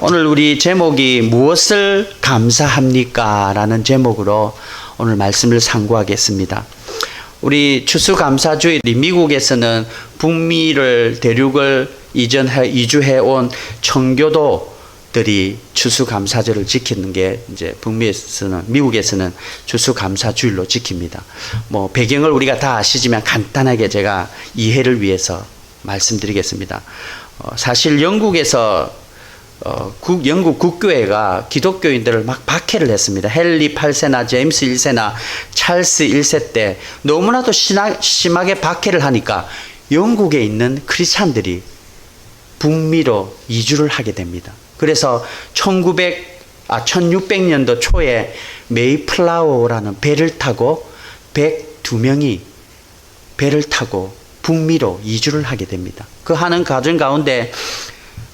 오늘 우리 제목이 무엇을 감사합니까? 라는 제목으로 오늘 말씀을 상고하겠습니다. 우리 추수감사주일이 미국에서는 북미를 대륙을 이주해 온 청교도들이 추수감사절을 지키는 게 이제 미국에서는 추수감사주일로 지킵니다. 뭐 배경을 우리가 다 아시지만 간단하게 제가 이해를 위해서 말씀드리겠습니다. 사실 영국에서 영국 국교회가 기독교인들을 막 박해를 했습니다. 헨리 8세나 제임스 1세나 찰스 1세 때 너무나도 심하게 박해를 하니까 영국에 있는 크리스찬들이 북미로 이주를 하게 됩니다. 그래서 1600년도 초에 메이플라워라는 배를 타고 102명이 배를 타고 북미로 이주를 하게 됩니다. 그 하는 과정 가운데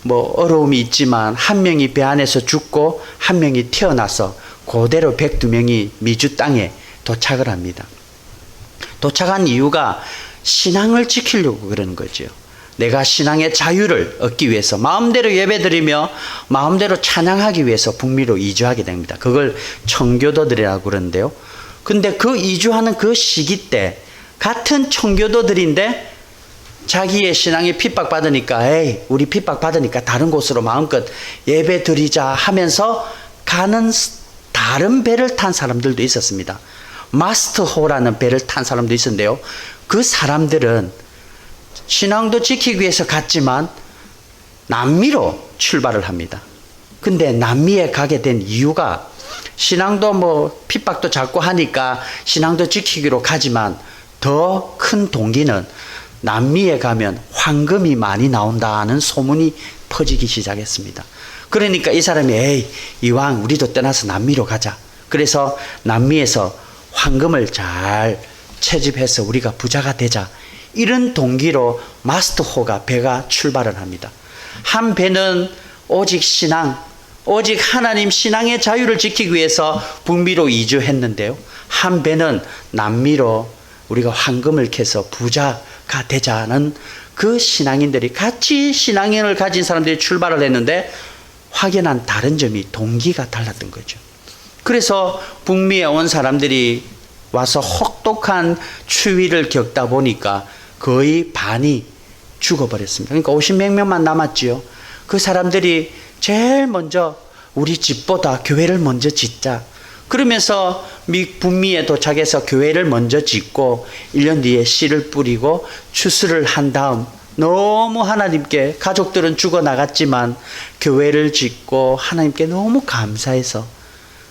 뭐 어려움이 있지만 한 명이 배 안에서 죽고 한 명이 태어나서 그대로 102명이 미주 땅에 도착을 합니다. 도착한 이유가 신앙을 지키려고 그러는 거죠. 내가 신앙의 자유를 얻기 위해서 마음대로 예배드리며 마음대로 찬양하기 위해서 북미로 이주하게 됩니다. 그걸 청교도들이라고 그러는데요. 근데 그 이주하는 그 시기 때 같은 청교도들인데 자기의 신앙이 핍박받으니까 우리 핍박받으니까 다른 곳으로 마음껏 예배 드리자 하면서 가는 다른 배를 탄 사람들도 있었습니다. 마스터호라는 배를 탄 사람도 있었는데요. 그 사람들은 신앙도 지키기 위해서 갔지만 남미로 출발을 합니다. 근데 남미에 가게 된 이유가 신앙도 뭐 핍박도 잡고 하니까 신앙도 지키기로 가지만 더 큰 동기는 남미에 가면 황금이 많이 나온다는 소문이 퍼지기 시작했습니다. 그러니까 이 사람이 이왕 우리도 떠나서 남미로 가자. 그래서 남미에서 황금을 잘 채집해서 우리가 부자가 되자. 이런 동기로 마스터호가 배가 출발을 합니다. 한 배는 오직 신앙, 오직 하나님 신앙의 자유를 지키기 위해서 북미로 이주했는데요. 한 배는 남미로 우리가 황금을 캐서 부자가 되자는 그 신앙인들이 같이 신앙을 가진 사람들이 출발을 했는데 확연한 다른 점이 동기가 달랐던 거죠. 그래서 북미에 온 사람들이 와서 혹독한 추위를 겪다 보니까 거의 반이 죽어버렸습니다. 그러니까 50몇 명만 남았지요. 그 사람들이 제일 먼저 우리 집보다 교회를 먼저 짓자. 그러면서 북미에 도착해서 교회를 먼저 짓고 1년 뒤에 씨를 뿌리고 추수를 한 다음 너무 하나님께 가족들은 죽어나갔지만 교회를 짓고 하나님께 너무 감사해서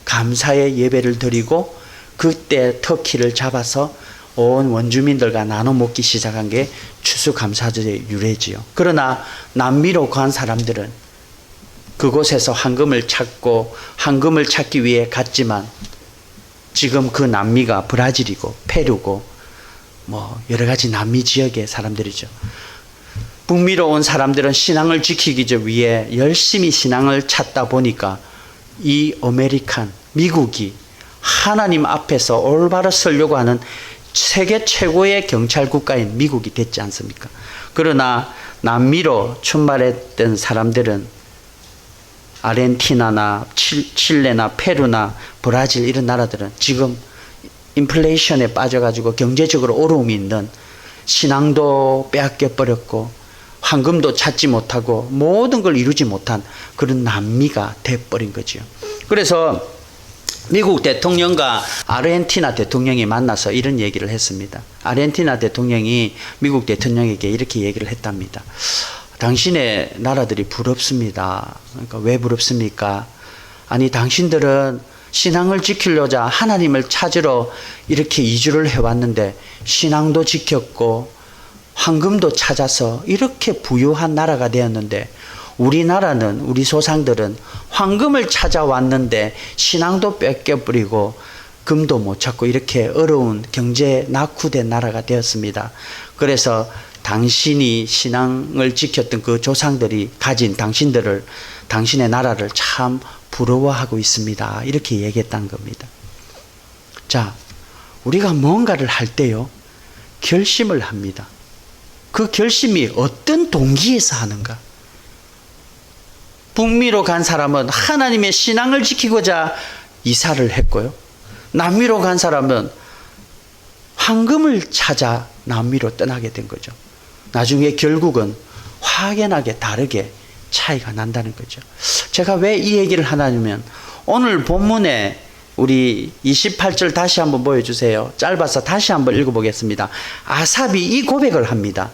감사의 예배를 드리고 그때 터키를 잡아서 온 원주민들과 나눠 먹기 시작한 게 추수감사절의 유래지요. 그러나 남미로 간 사람들은 그곳에서 황금을 찾고 황금을 찾기 위해 갔지만 지금 그 남미가 브라질이고 페루고 뭐 여러 가지 남미 지역의 사람들이죠. 북미로 온 사람들은 신앙을 지키기 위해 열심히 신앙을 찾다 보니까 이 미국이 하나님 앞에서 올바로 서려고 하는 세계 최고의 경찰 국가인 미국이 됐지 않습니까? 그러나 남미로 출발했던 사람들은 아르헨티나나 칠레나 페루나 브라질 이런 나라들은 지금 인플레이션에 빠져가지고 경제적으로 어려움이 있는 신앙도 빼앗겨 버렸고 황금도 찾지 못하고 모든 걸 이루지 못한 그런 남미가 돼버린 거죠. 그래서 미국 대통령과 아르헨티나 대통령이 만나서 이런 얘기를 했습니다. 아르헨티나 대통령이 미국 대통령에게 이렇게 얘기를 했답니다. 당신의 나라들이 부럽습니다. 그러니까 왜 부럽습니까? 아니 당신들은 신앙을 지키려자 하나님을 찾으러 이렇게 이주를 해왔는데 신앙도 지켰고 황금도 찾아서 이렇게 부유한 나라가 되었는데 우리나라는 우리 조상들은 황금을 찾아왔는데 신앙도 뺏겨버리고 금도 못 찾고 이렇게 어려운 경제에 낙후된 나라가 되었습니다. 그래서 당신이 신앙을 지켰던 그 조상들이 가진 당신의 나라를 참 부러워하고 있습니다. 이렇게 얘기했다는 겁니다. 자, 우리가 뭔가를 할 때요, 결심을 합니다. 그 결심이 어떤 동기에서 하는가? 북미로 간 사람은 하나님의 신앙을 지키고자 이사를 했고요. 남미로 간 사람은 황금을 찾아 남미로 떠나게 된 거죠. 나중에 결국은 확연하게 다르게 차이가 난다는 거죠. 제가 왜 이 얘기를 하냐면 오늘 본문에 우리 28절 다시 한번 보여주세요. 짧아서 다시 한번 읽어보겠습니다. 아삽이 이 고백을 합니다.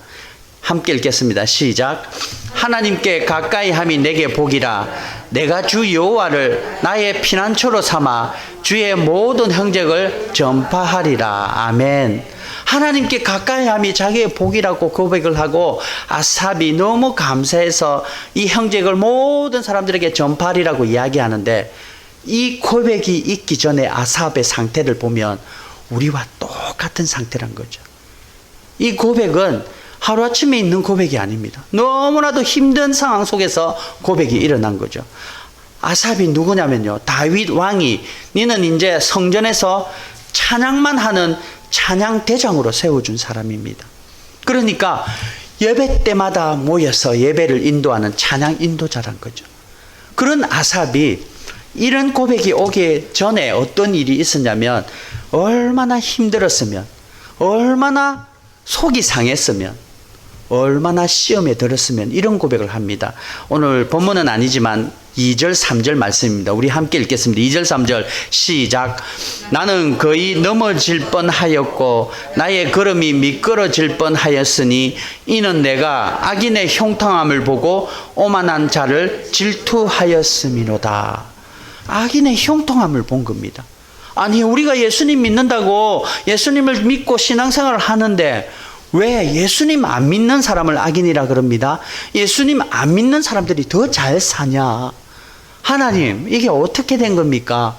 함께 읽겠습니다. 시작. 하나님께 가까이 함이 내게 복이라. 내가 주 여호와를 나의 피난처로 삼아 주의 모든 행적을 전파하리라. 아멘. 하나님께 가까이 함이 자기의 복이라고 고백을 하고 아삽이 너무 감사해서 이 행적을 모든 사람들에게 전파하리라고 이야기하는데, 이 고백이 있기 전에 아삽의 상태를 보면 우리와 똑같은 상태란 거죠. 이 고백은 하루아침에 있는 고백이 아닙니다. 너무나도 힘든 상황 속에서 고백이 일어난 거죠. 아삽이 누구냐면요, 다윗 왕이 니는 이제 성전에서 찬양만 하는 찬양 대장으로 세워준 사람입니다. 그러니까 예배 때마다 모여서 예배를 인도하는 찬양 인도자란 거죠. 그런 아삽이 이런 고백이 오기 전에 어떤 일이 있었냐면, 얼마나 힘들었으면, 얼마나 속이 상했으면, 얼마나 시험에 들었으면 이런 고백을 합니다. 오늘 본문은 아니지만 2절 3절 말씀입니다. 우리 함께 읽겠습니다. 2절 3절 시작. 나는 거의 넘어질 뻔하였고 나의 걸음이 미끄러질 뻔하였으니 이는 내가 악인의 형통함을 보고 오만한 자를 질투하였음이로다. 악인의 형통함을 본 겁니다. 아니, 우리가 예수님 믿는다고 예수님을 믿고 신앙생활을 하는데 왜 예수님 안 믿는 사람을 악인이라 그럽니다? 예수님 안 믿는 사람들이 더 잘 사냐? 하나님, 이게 어떻게 된 겁니까?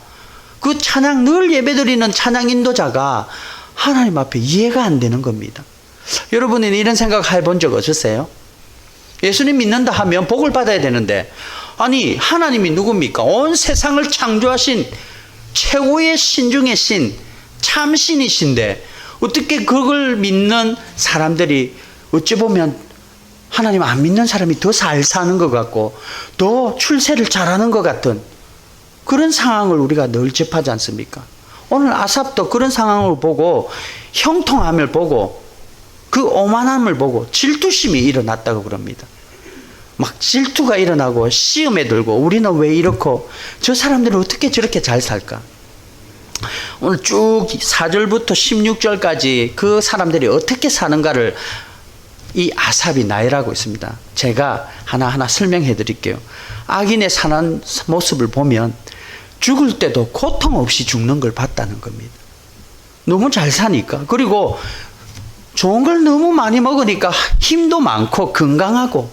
그 찬양, 늘 예배드리는 찬양 인도자가 하나님 앞에 이해가 안 되는 겁니다. 여러분은 이런 생각 해본 적 없으세요? 예수님 믿는다 하면 복을 받아야 되는데, 아니, 하나님이 누굽니까? 온 세상을 창조하신 최고의 신 중의 신, 참신이신데 어떻게 그걸 믿는 사람들이 어찌 보면 하나님 안 믿는 사람이 더 잘 사는 것 같고 더 출세를 잘하는 것 같은 그런 상황을 우리가 늘 접하지 않습니까? 오늘 아삽도 그런 상황을 보고, 형통함을 보고, 그 오만함을 보고 질투심이 일어났다고 그럽니다. 막 질투가 일어나고 시험에 들고, 우리는 왜 이렇고 저 사람들은 어떻게 저렇게 잘 살까? 오늘 쭉 4절부터 16절까지 그 사람들이 어떻게 사는가를 이 아삽이 나열하고 있습니다. 제가 하나하나 설명해 드릴게요. 악인의 사는 모습을 보면 죽을 때도 고통 없이 죽는 걸 봤다는 겁니다. 너무 잘 사니까. 그리고 좋은 걸 너무 많이 먹으니까 힘도 많고 건강하고,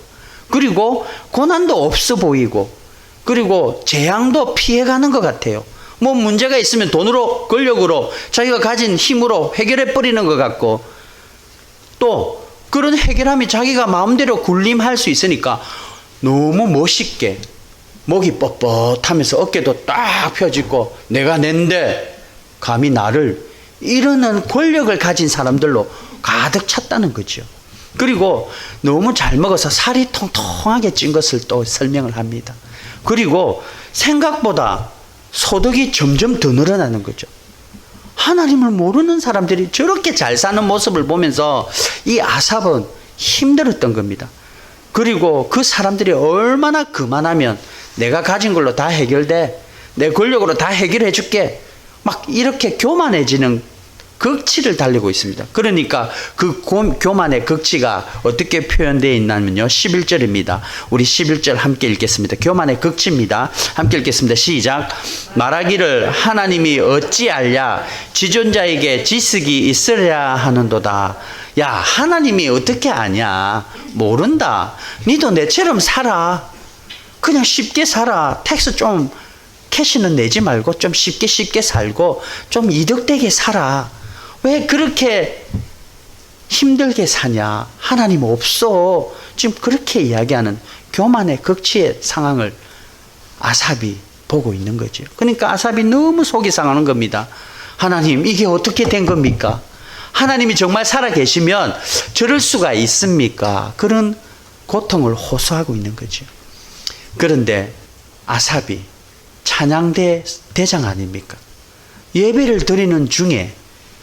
그리고 고난도 없어 보이고, 그리고 재앙도 피해가는 것 같아요. 뭐 문제가 있으면 돈으로, 권력으로, 자기가 가진 힘으로 해결해 버리는 것 같고, 또 그런 해결함이 자기가 마음대로 군림할 수 있으니까 너무 멋있게 목이 뻣뻣하면서 어깨도 딱 펴짓고 내가 낸데 감히 나를, 이러는 권력을 가진 사람들로 가득 찼다는 거죠. 그리고 너무 잘 먹어서 살이 통통하게 찐 것을 또 설명을 합니다. 그리고 생각보다 소득이 점점 더 늘어나는 거죠. 하나님을 모르는 사람들이 저렇게 잘 사는 모습을 보면서 이 아삽은 힘들었던 겁니다. 그리고 그 사람들이 얼마나 그만하면 내가 가진 걸로 다 해결돼, 내 권력으로 다 해결해 줄게, 막 이렇게 교만해지는 극치를 달리고 있습니다. 그러니까 그 교만의 극치가 어떻게 표현되어 있냐면요, 11절입니다. 우리 11절 함께 읽겠습니다. 교만의 극치입니다. 함께 읽겠습니다. 시작. 말하기를 하나님이 어찌 알랴, 지존자에게 지식이 있으랴 하는도다. 야, 하나님이 어떻게 아냐? 모른다. 니도 내처럼 살아. 그냥 쉽게 살아. 텍스 좀 캐시는 내지 말고 좀 쉽게 살고 좀 이득되게 살아. 왜 그렇게 힘들게 사냐? 하나님 없어. 지금 그렇게 이야기하는 교만의 극치의 상황을 아삽이 보고 있는 거죠. 그러니까 아삽이 너무 속이 상하는 겁니다. 하나님, 이게 어떻게 된 겁니까? 하나님이 정말 살아 계시면 저럴 수가 있습니까? 그런 고통을 호소하고 있는 거죠. 그런데 아삽이 찬양대 대장 아닙니까? 예배를 드리는 중에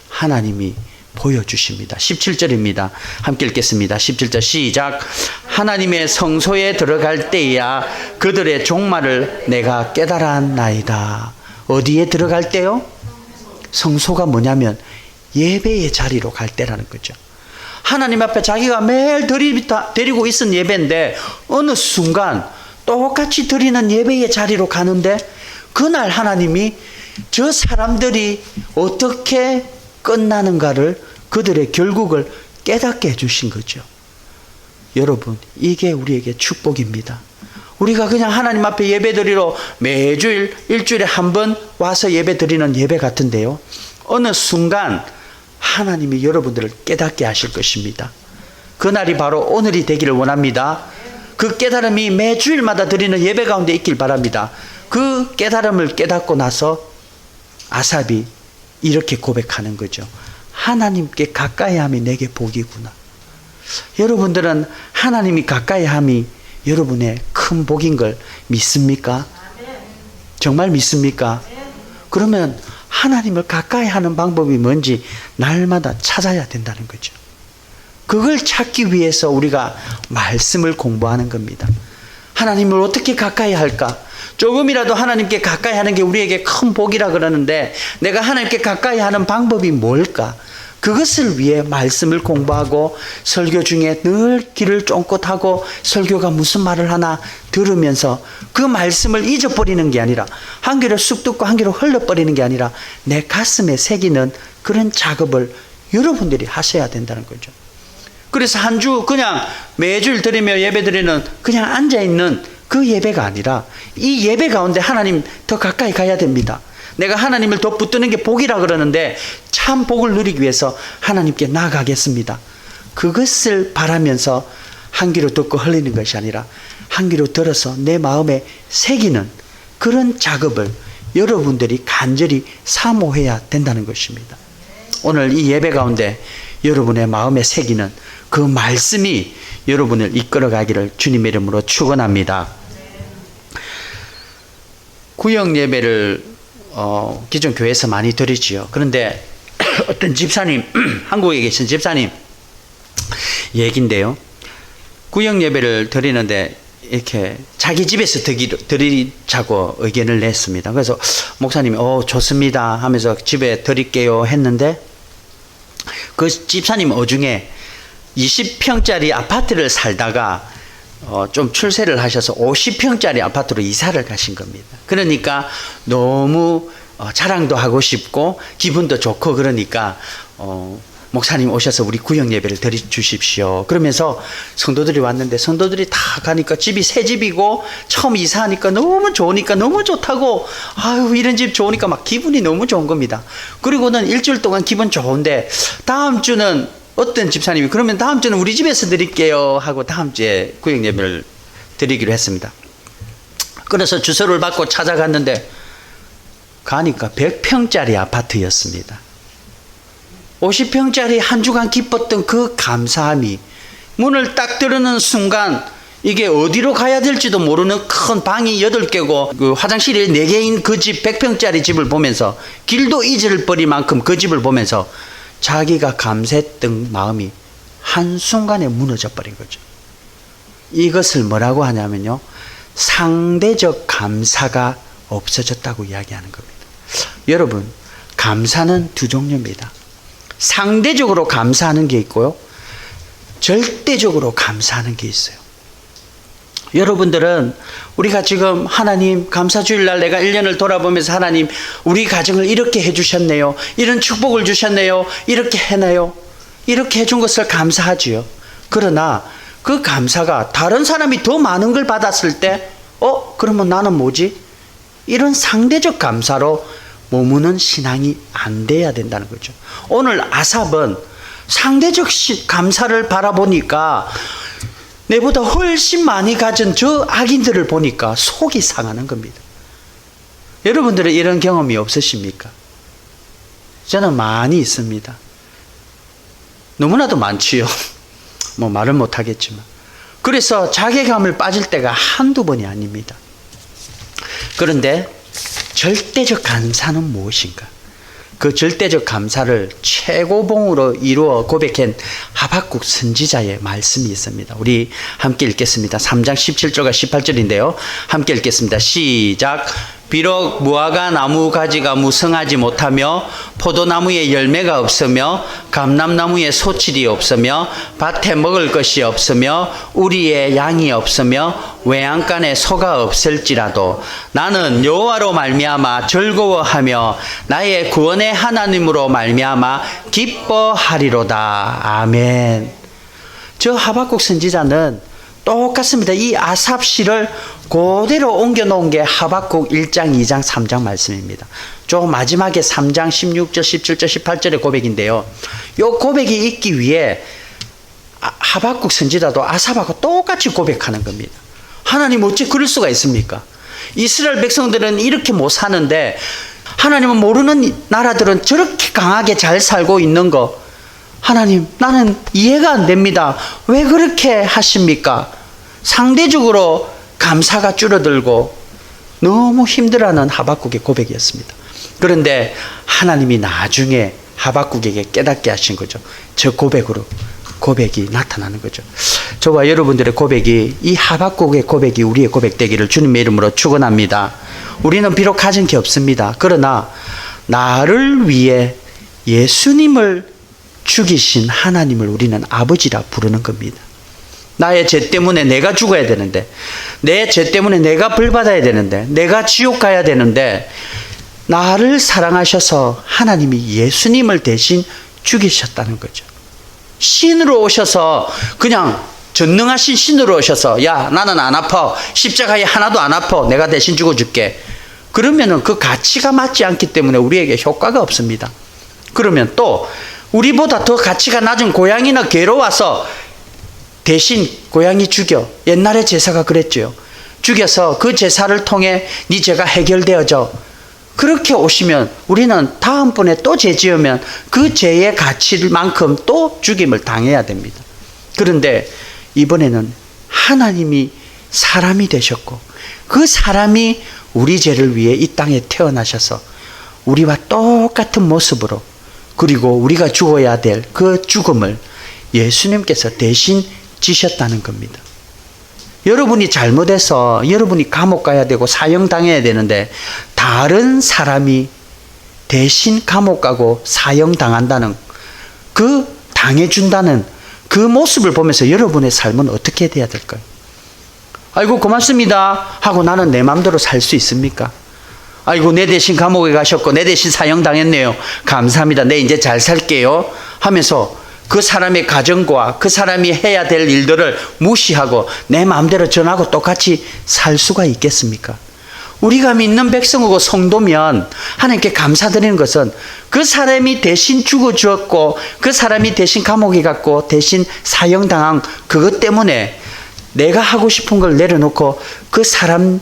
하나님이 보여주십니다. 17절입니다. 함께 읽겠습니다. 17절 시작. 하나님의 성소에 들어갈 때야 그들의 종말을 내가 깨달았나이다. 어디에 들어갈 때요? 성소가 뭐냐면 예배의 자리로 갈 때라는 거죠. 하나님 앞에 자기가 매일 드리고 있은 예배인데 어느 순간 똑같이 드리는 예배의 자리로 가는데 그날 하나님이 저 사람들이 어떻게 끝나는가를 그들의 결국을 깨닫게 해주신 거죠. 여러분, 이게 우리에게 축복입니다. 우리가 그냥 하나님 앞에 예배 드리러 매주일 일주일에 한 번 와서 예배 드리는 예배 같은데요, 어느 순간 하나님이 여러분들을 깨닫게 하실 것입니다. 그날이 바로 오늘이 되기를 원합니다. 그 깨달음이 매주일마다 드리는 예배 가운데 있길 바랍니다. 그 깨달음을 깨닫고 나서 아삽이 이렇게 고백하는 거죠. 하나님께 가까이함이 내게 복이구나. 여러분들은 하나님이 가까이함이 여러분의 큰 복인 걸 믿습니까? 정말 믿습니까? 그러면 하나님을 가까이 하는 방법이 뭔지 날마다 찾아야 된다는 거죠. 그걸 찾기 위해서 우리가 말씀을 공부하는 겁니다. 하나님을 어떻게 가까이 할까? 조금이라도 하나님께 가까이 하는 게 우리에게 큰 복이라 그러는데 내가 하나님께 가까이 하는 방법이 뭘까? 그것을 위해 말씀을 공부하고 설교 중에 늘 귀를 쫑긋하고 설교가 무슨 말을 하나 들으면서 그 말씀을 잊어버리는 게 아니라 한 귀로 쑥 듣고 한 귀로 흘려버리는 게 아니라 내 가슴에 새기는 그런 작업을 여러분들이 하셔야 된다는 거죠. 그래서 한 주 그냥 매주일 드리며 예배 드리는 그냥 앉아있는 그 예배가 아니라 이 예배 가운데 하나님 더 가까이 가야 됩니다. 내가 하나님을 더 붙드는 게 복이라 그러는데 참 복을 누리기 위해서 하나님께 나아가겠습니다. 그것을 바라면서 한 귀로 듣고 흘리는 것이 아니라 한 귀로 들어서 내 마음에 새기는 그런 작업을 여러분들이 간절히 사모해야 된다는 것입니다. 오늘 이 예배 가운데 여러분의 마음에 새기는 그 말씀이 여러분을 이끌어가기를 주님의 이름으로 축원합니다. 구역 예배를 기존 교회에서 많이 드리지요. 그런데 어떤 집사님, 한국에 계신 집사님 얘기인데요. 구역 예배를 드리는데 이렇게 자기 집에서 드리자고 의견을 냈습니다. 그래서 목사님이 좋습니다 하면서 집에 드릴게요 했는데 그 집사님 어중에 20평짜리 아파트를 살다가 좀 출세를 하셔서 50평짜리 아파트로 이사를 가신 겁니다. 그러니까 너무 자랑도 하고 싶고 기분도 좋고 그러니까 목사님 오셔서 우리 구역 예배를 드려 주십시오. 그러면서 성도들이 왔는데 성도들이 다 가니까 집이 새 집이고 처음 이사하니까 너무 좋으니까 너무 좋다고 아유 이런 집 좋으니까 막 기분이 너무 좋은 겁니다. 그리고는 일주일 동안 기분 좋은데 다음 주는 어떤 집사님이 그러면 다음 주는 우리 집에서 드릴게요 하고 다음 주에 구역 예배를 드리기로 했습니다. 그래서 주소를 받고 찾아갔는데 가니까 100평짜리 아파트였습니다. 50평짜리 한 주간 기뻤던 그 감사함이 문을 딱 들어는 순간 이게 어디로 가야 될지도 모르는 큰 방이 8개고 그 화장실이 4개인 그 집 100평짜리 집을 보면서 길도 잊어버릴 만큼 그 집을 보면서 자기가 감사했던 마음이 한순간에 무너져 버린 거죠. 이것을 뭐라고 하냐면요, 상대적 감사가 없어졌다고 이야기하는 겁니다. 여러분, 감사는 두 종류입니다. 상대적으로 감사하는 게 있고요, 절대적으로 감사하는 게 있어요. 여러분들은 우리가 지금 하나님 감사주일날 내가 1년을 돌아보면서 하나님 우리 가정을 이렇게 해주셨네요, 이런 축복을 주셨네요, 이렇게 해나요, 이렇게 해준 것을 감사하지요. 그러나 그 감사가 다른 사람이 더 많은 걸 받았을 때 그러면 나는 뭐지? 이런 상대적 감사로 머무는 신앙이 안 돼야 된다는 거죠. 오늘 아삽은 상대적 감사를 바라보니까 내보다 훨씬 많이 가진 저 악인들을 보니까 속이 상하는 겁니다. 여러분들은 이런 경험이 없으십니까? 저는 많이 있습니다. 너무나도 많지요. 뭐 말을 못하겠지만. 그래서 자괴감을 빠질 때가 한두 번이 아닙니다. 그런데 절대적 감사는 무엇인가? 그 절대적 감사를 최고봉으로 이루어 고백한 하박국 선지자의 말씀이 있습니다. 우리 함께 읽겠습니다. 3장 17절과 18절인데요. 함께 읽겠습니다. 시작. 비록 무화과 나무 가지가 무성하지 못하며 포도나무에 열매가 없으며 감람나무에 소출이 없으며 밭에 먹을 것이 없으며 우리의 양이 없으며 외양간에 소가 없을지라도 나는 여호와로 말미암아 즐거워하며 나의 구원의 하나님으로 말미암아 기뻐하리로다. 아멘. 저 하박국 선지자는 똑같습니다. 이 아삽시를 그대로 옮겨놓은 게 하박국 1장, 2장, 3장 말씀입니다. 조금 마지막에 3장 16절, 17절, 18절의 고백인데요. 이 고백이 있기 위해 하박국 선지자도 아삽하고 똑같이 고백하는 겁니다. 하나님 어찌 그럴 수가 있습니까? 이스라엘 백성들은 이렇게 못 사는데 하나님은 모르는 나라들은 저렇게 강하게 잘 살고 있는 거, 하나님, 나는 이해가 안 됩니다. 왜 그렇게 하십니까? 상대적으로 감사가 줄어들고 너무 힘들어하는 하박국의 고백이었습니다. 그런데 하나님이 나중에 하박국에게 깨닫게 하신 거죠. 저 고백으로 고백이 나타나는 거죠. 저와 여러분들의 고백이, 이 하박국의 고백이 우리의 고백 되기를 주님의 이름으로 축원합니다. 우리는 비록 가진 게 없습니다. 그러나 나를 위해 예수님을 죽이신 하나님을 우리는 아버지라 부르는 겁니다. 나의 죄 때문에 내가 죽어야 되는데, 내 죄 때문에 내가 벌 받아야 되는데, 내가 지옥 가야 되는데, 나를 사랑하셔서 하나님이 예수님을 대신 죽이셨다는 거죠. 신으로 오셔서, 그냥 전능하신 신으로 오셔서, 야, 나는 안 아파, 십자가에 하나도 안 아파, 내가 대신 죽어줄게. 그러면은 그 가치가 맞지 않기 때문에 우리에게 효과가 없습니다. 그러면 또 우리보다 더 가치가 낮은 고양이나 개로 와서 대신 고양이 죽여. 옛날에 제사가 그랬죠. 죽여서 그 제사를 통해 네 죄가 해결되어져. 그렇게 오시면 우리는 다음번에 또 죄 지으면 그 죄의 가치만큼 또 죽임을 당해야 됩니다. 그런데 이번에는 하나님이 사람이 되셨고, 그 사람이 우리 죄를 위해 이 땅에 태어나셔서 우리와 똑같은 모습으로, 그리고 우리가 죽어야 될 그 죽음을 예수님께서 대신 지셨다는 겁니다. 여러분이 잘못해서 여러분이 감옥 가야 되고 사형당해야 되는데 다른 사람이 대신 감옥 가고 사형당한다는, 그 당해준다는 그 모습을 보면서 여러분의 삶은 어떻게 돼야 될까요? 아이고 고맙습니다 하고 나는 내 마음대로 살 수 있습니까? 아이고 내 대신 감옥에 가셨고 내 대신 사형당했네요. 감사합니다. 내 이제 잘 살게요 하면서 그 사람의 가정과 그 사람이 해야 될 일들을 무시하고 내 마음대로 전하고 똑같이 살 수가 있겠습니까? 우리가 믿는 백성이고 성도면 하나님께 감사드리는 것은 그 사람이 대신 죽어주었고 그 사람이 대신 감옥에 갔고 대신 사형당한 그것 때문에 내가 하고 싶은 걸 내려놓고 그 사람의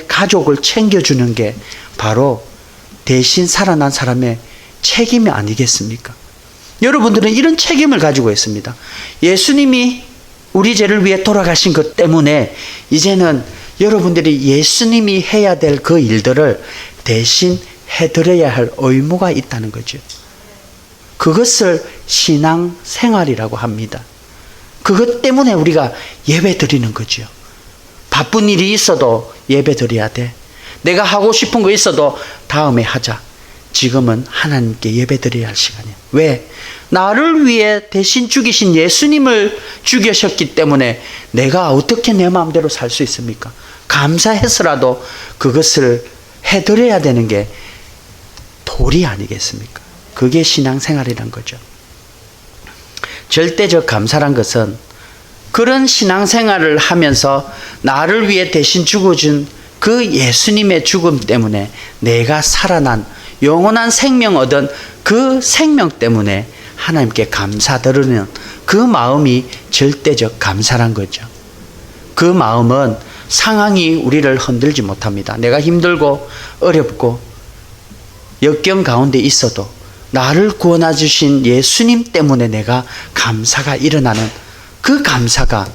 가족을 챙겨주는 게 바로 대신 살아난 사람의 책임이 아니겠습니까? 여러분들은 이런 책임을 가지고 있습니다. 예수님이 우리 죄를 위해 돌아가신 것 때문에 이제는 여러분들이 예수님이 해야 될 그 일들을 대신 해드려야 할 의무가 있다는 거죠. 그것을 신앙생활이라고 합니다. 그것 때문에 우리가 예배 드리는 거죠. 바쁜 일이 있어도 예배 드려야 돼. 내가 하고 싶은 거 있어도 다음에 하자. 지금은 하나님께 예배 드려야 할 시간이야. 왜? 나를 위해 대신 죽이신 예수님을 죽이셨기 때문에 내가 어떻게 내 마음대로 살 수 있습니까? 감사해서라도 그것을 해드려야 되는 게 도리 아니겠습니까? 그게 신앙생활이란 거죠. 절대적 감사란 것은 그런 신앙생활을 하면서 나를 위해 대신 죽어준 그 예수님의 죽음 때문에 내가 살아난 영원한 생명 얻은 그 생명 때문에 하나님께 감사드리는 그 마음이 절대적 감사란 거죠. 그 마음은 상황이 우리를 흔들지 못합니다. 내가 힘들고 어렵고 역경 가운데 있어도 나를 구원해 주신 예수님 때문에 내가 감사가 일어나는 그 감사가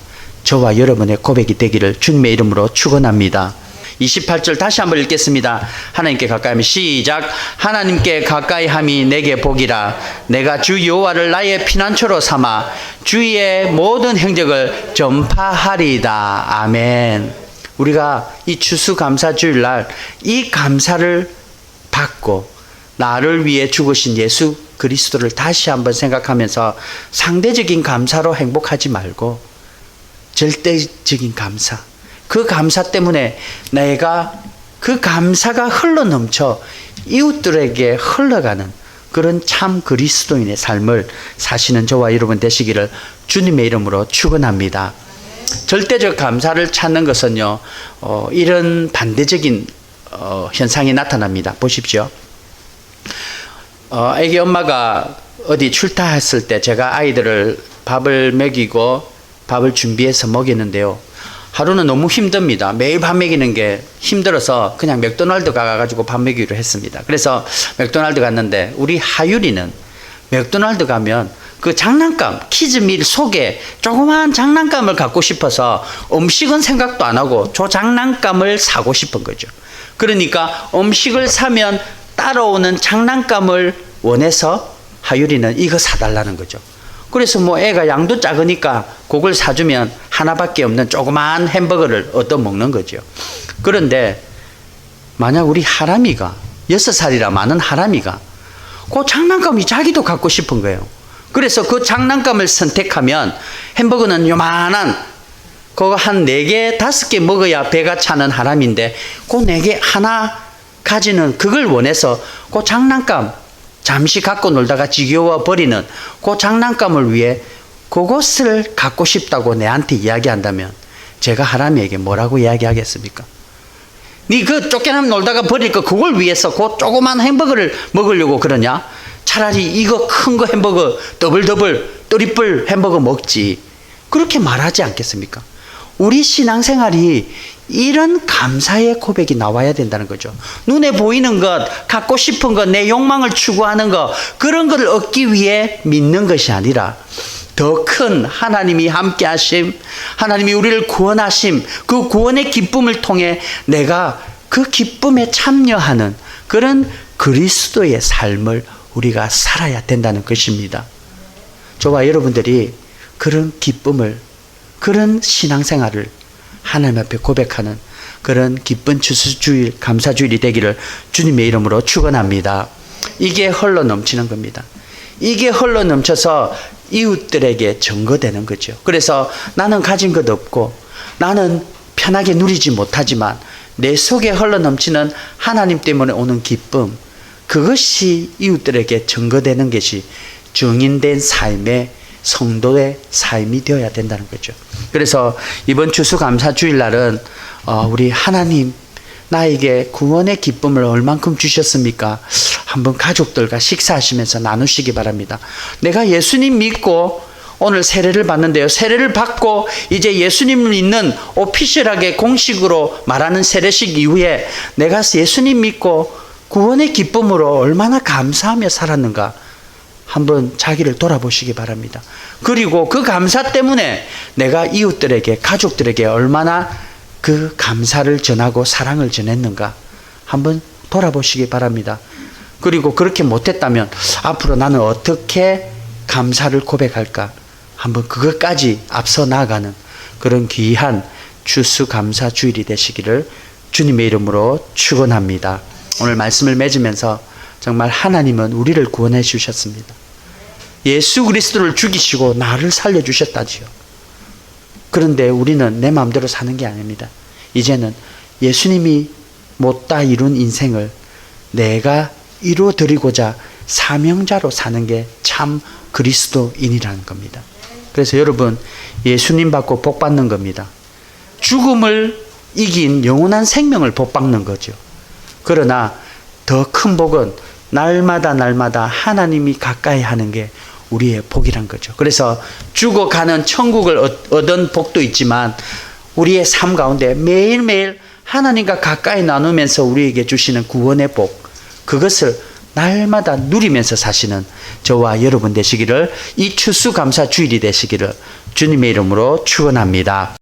저와 여러분의 고백이 되기를 주님의 이름으로 축원합니다. 28절 다시 한번 읽겠습니다. 하나님께 가까이 하면 시작. 하나님께 가까이 함이 내게 복이라. 내가 주 여호와를 나의 피난처로 삼아 주의 모든 행적을 전파하리이다. 아멘. 우리가 이 추수감사주일날 이 감사를 받고 나를 위해 죽으신 예수 그리스도를 다시 한번 생각하면서 상대적인 감사로 행복하지 말고 절대적인 감사, 그 감사 때문에 내가 그 감사가 흘러넘쳐 이웃들에게 흘러가는 그런 참 그리스도인의 삶을 사시는 저와 여러분 되시기를 주님의 이름으로 축원합니다. 절대적 감사를 찾는 것은요, 이런 반대적인 현상이 나타납니다. 보십시오. 애기 엄마가 어디 출타했을 때 제가 아이들을 밥을 먹이고 밥을 준비해서 먹이는데요. 하루는 너무 힘듭니다. 매일 밥 먹이는 게 힘들어서 그냥 맥도날드 가가지고 밥 먹이기로 했습니다. 그래서 맥도날드 갔는데 우리 하율이는 맥도날드 가면 그 장난감, 키즈밀 속에 조그마한 장난감을 갖고 싶어서 음식은 생각도 안 하고 저 장난감을 사고 싶은 거죠. 그러니까 음식을 사면 따라오는 장난감을 원해서 하율이는 이거 사달라는 거죠. 그래서 뭐 애가 양도 작으니까 그걸 사주면 하나밖에 없는 조그마한 햄버거를 얻어 먹는 거죠. 그런데 만약 우리 하람이가 6살이라 많은 하람이가 그 장난감이 자기도 갖고 싶은 거예요. 그래서 그 장난감을 선택하면 햄버거는 요만한 그거 한 4개, 5개 먹어야 배가 차는 하람인데 그 4개 하나 가지는 그걸 원해서 그 장난감 잠시 갖고 놀다가 지겨워 버리는 그 장난감을 위해 그것을 갖고 싶다고 내한테 이야기한다면 제가 하람이에게 뭐라고 이야기하겠습니까? 니 그 쫓겨나면 놀다가 버릴 거 그걸 위해서 그 조그만 햄버거를 먹으려고 그러냐? 차라리 이거 큰 거 햄버거 더블 트리플 햄버거 먹지. 그렇게 말하지 않겠습니까? 우리 신앙생활이 이런 감사의 고백이 나와야 된다는 거죠. 눈에 보이는 것, 갖고 싶은 것, 내 욕망을 추구하는 것, 그런 것을 얻기 위해 믿는 것이 아니라 더 큰 하나님이 함께 하심, 하나님이 우리를 구원하심, 그 구원의 기쁨을 통해 내가 그 기쁨에 참여하는 그런 그리스도의 삶을 우리가 살아야 된다는 것입니다. 저와 여러분들이 그런 기쁨을, 그런 신앙생활을 하나님 앞에 고백하는 그런 기쁜 추수주일, 감사주일이 되기를 주님의 이름으로 축원합니다. 이게 흘러 넘치는 겁니다. 이게 흘러 넘쳐서 이웃들에게 증거되는 거죠. 그래서 나는 가진 것 없고 나는 편하게 누리지 못하지만 내 속에 흘러 넘치는 하나님 때문에 오는 기쁨, 그것이 이웃들에게 증거되는 것이 증인된 삶의 성도의 삶이 되어야 된다는 거죠. 그래서 이번 추수감사주일날은 우리 하나님 나에게 구원의 기쁨을 얼만큼 주셨습니까? 한번 가족들과 식사하시면서 나누시기 바랍니다. 내가 예수님 믿고 오늘 세례를 받는데요. 세례를 받고 이제 예수님을 믿는 오피셜하게 공식으로 말하는 세례식 이후에 내가 예수님 믿고 구원의 기쁨으로 얼마나 감사하며 살았는가 한번 자기를 돌아보시기 바랍니다. 그리고 그 감사 때문에 내가 이웃들에게, 가족들에게 얼마나 그 감사를 전하고 사랑을 전했는가 한번 돌아보시기 바랍니다. 그리고 그렇게 못했다면 앞으로 나는 어떻게 감사를 고백할까 한번 그것까지 앞서 나아가는 그런 귀한 추수감사주일이 되시기를 주님의 이름으로 축원합니다. 오늘 말씀을 맺으면서 정말 하나님은 우리를 구원해 주셨습니다. 예수 그리스도를 죽이시고 나를 살려주셨다지요. 그런데 우리는 내 마음대로 사는 게 아닙니다. 이제는 예수님이 못다 이룬 인생을 내가 이루어드리고자 사명자로 사는 게 참 그리스도인이라는 겁니다. 그래서 여러분 예수님 받고 복 받는 겁니다. 죽음을 이긴 영원한 생명을 복 받는 거죠. 그러나 더 큰 복은 날마다 하나님이 가까이 하는 게 우리의 복이란 거죠. 그래서 죽어가는 천국을 얻은 복도 있지만 우리의 삶 가운데 매일매일 하나님과 가까이 나누면서 우리에게 주시는 구원의 복, 그것을 날마다 누리면서 사시는 저와 여러분 되시기를, 이 추수감사주일이 되시기를 주님의 이름으로 축원합니다.